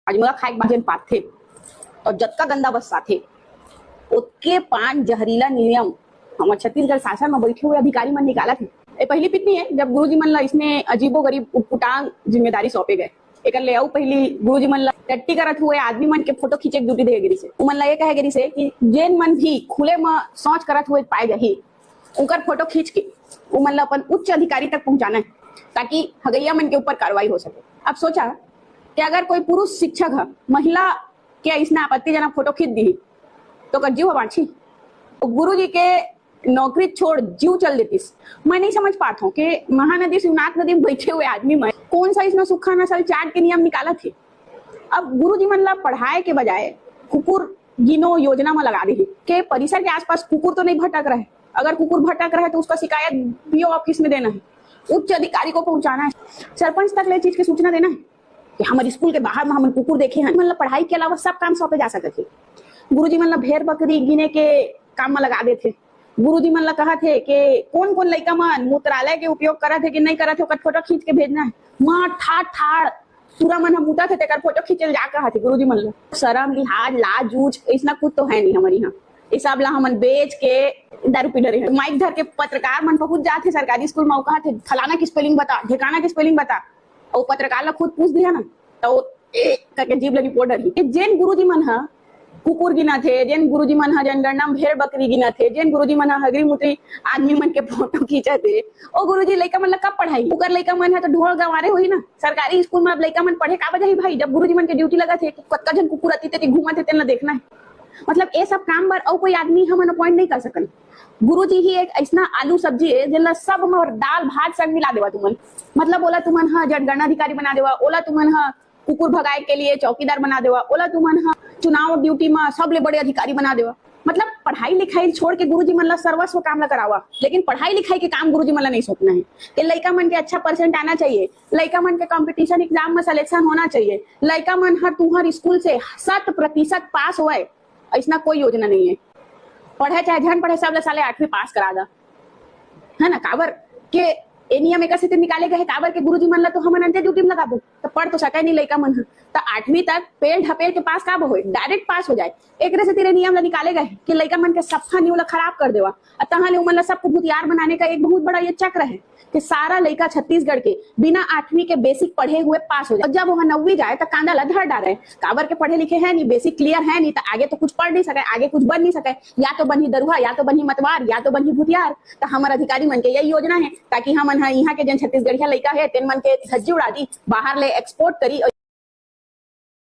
આજમલા ખાઈ બાજન પાથે और जतका गंदा बस साथे उसके 5 जहरीला नियम हमारे छत्तीसगढ़ शासन में बैठे हुए अधिकारी मन निकाला थे। ये पहली पितनी है जब गुरुजी मन ला इसमें अजीबो गरीब उटपुटांग जिम्मेदारी सौंपे गए। एक ले आऊ पहली गुरुजी मन ला टट्टी करत हुए आदमी मन के फोटो खींचे ड्यूटी दे गिरी से उमन ला ये कहे गिरी से कि जेन मन भी खुले में सोच करत हुए पाए जाही उनकर फोटो खींच के उमन ला अपन उच्च अधिकारी तक पहुंचाना है ताकि हगैया मन के ऊपर कार्रवाई हो सके। अब सोचा कि अगर कोई पुरुष शिक्षक है महिला के इसने आपत्तिजनक फोटो खींच दी तो कर जीव बांची गुरुजी के नौकरी छोड़ जीव चल देती। मैं नहीं समझ पाता हूँ कि महानदी शिवनाथ नदी में बैठे हुए आदमी में कौन सा इसमें सुखा नस्ल चार्ट के नियम निकाला थे। अब गुरुजी मन ला पढ़ाए के बजाय कुकुर गिनो योजना में लगा दी कि परिसर के आसपास कुकुर तो नहीं भटक रहे, अगर कुकुर भटक रहे तो उसका शिकायत पीओ ऑफिस में देना है, उच्च अधिकारी को पहुंचाना है, सरपंच तक ले चीज की सूचना देना है कि हमारे स्कूल के बाहर में हम कुकुर देखे हैं। मतलब पढ़ाई के अलावा सब काम सौंपे जा सकते थे। गुरुजी मन ला भेड़ बकरी गिने के काम में लगा देते। गुरुजी मन ला कहा थे कि कौन कौन लड़का मन मूत्रालय के उपयोग करा थे कि नहीं करा थे ओकर फोटो खींच के भेजना है। मां ठाड़ पूरा मन हम मुता थे तेकर फोटो खींचे जा कहा थे गुरुजी मन ला। शर्म लिहाज लाज जूझ ऐसा कुछ तो है नहीं हमारे यहाँ। ये सब ला हमन बेच के दारू पी रहे हैं। माइक धर के पत्रकार मन पहुंच जाते सरकारी स्कूल में कहा थे फलाना की स्पेलिंग बता ढिकाना की स्पेलिंग बता और पत्रकार ला खुद पूछ दिया ना तो करके जीव लगी पोडर ही जेन गुरुजी मन हा कुकुर गिना थे, जेन गुरुजी मन हा जनगणना में भेड़ बकरी गिना थे, जेन गुरुजी मन हा हगरी मुतरी आदमी मन के फोटो खींचा थे ओ गुरुजी लइका मन ला कब पढ़ाई ओकर लइका मन है तो ढोल गवारे हुई ना। सरकारी स्कूल में अब लइका मन पढ़े का बजाई भाई जब गुरुजी मन के ड्यूटी लगा थे कतका जन कुकुर आती थे घूमा थे तेन ला देखना है। मतलब ये सब काम बर और कोई आदमी हम अपॉइंट नहीं कर सकन। गुरुजी ही एक ऐसा आलू सब्जी है जिनला सब में दाल भात सब मिला देवा तुमन। मतलब ओला तुमन हा जनगणना अधिकारी बना देवा, ओला तुमन हा कुकुर भगाए के लिए चौकीदार बना देवा, ओला तुमन हा चुनाव ड्यूटी में सबले बड़े अधिकारी बना देवा। मतलब पढ़ाई लिखाई छोड़ के गुरुजी मन ला सर्वस्व काम ला करावा, लेकिन पढ़ाई लिखाई के काम गुरुजी मन ला नहीं सौंपना है कि लड़का मन के अच्छा परसेंट आना चाहिए, लड़का मन के कंपटीशन एग्जाम में सिलेक्शन होना चाहिए, लड़का मन हर तुम्हार स्कूल से 100% पास हुआ ऐसा कोई योजना नहीं है। पढ़े चाहे झन पढ़े सब साले 8वीं पास करा दा है ना। काबर के ए नियम एक से निकाले गए काबर के गुरुजी मन ला तो हम अंते ड्यूटी में लगा दो तो पढ़ तो सके नहीं लड़का मन तो 8वीं तक पेड़ ढपेल के पास काब हो डायरेक्ट पास हो जाए। एक से तेरे नियम ला निकाले गए कि लड़का मन के सफा न्यू ला खराब कर देवा तहा ले उमन ला सबको भूतियार बनाने का एक बहुत बड़ा ये चक्र है कि सारा लड़का छत्तीसगढ़ के बिना 8वीं के बेसिक पढ़े हुए पास हो जाए। जब वह 9वीं जाए तो कांदा ला धर डाले काबर के पढ़े लिखे है नहीं, बेसिक क्लियर है नहीं तो आगे तो कुछ पढ़ नहीं सके, आगे कुछ बन नहीं सके, या तो बनी दरुहा, या तो बनी मतवार, या तो बनी भूतियार। तो हमारे अधिकारी मन के यही योजना है ताकि हम यहाँ के जन छत्तीसगढ़िया लड़का है तेन मन के धज्जी उड़ा दी बाहर ले एक्सपोर्ट करी।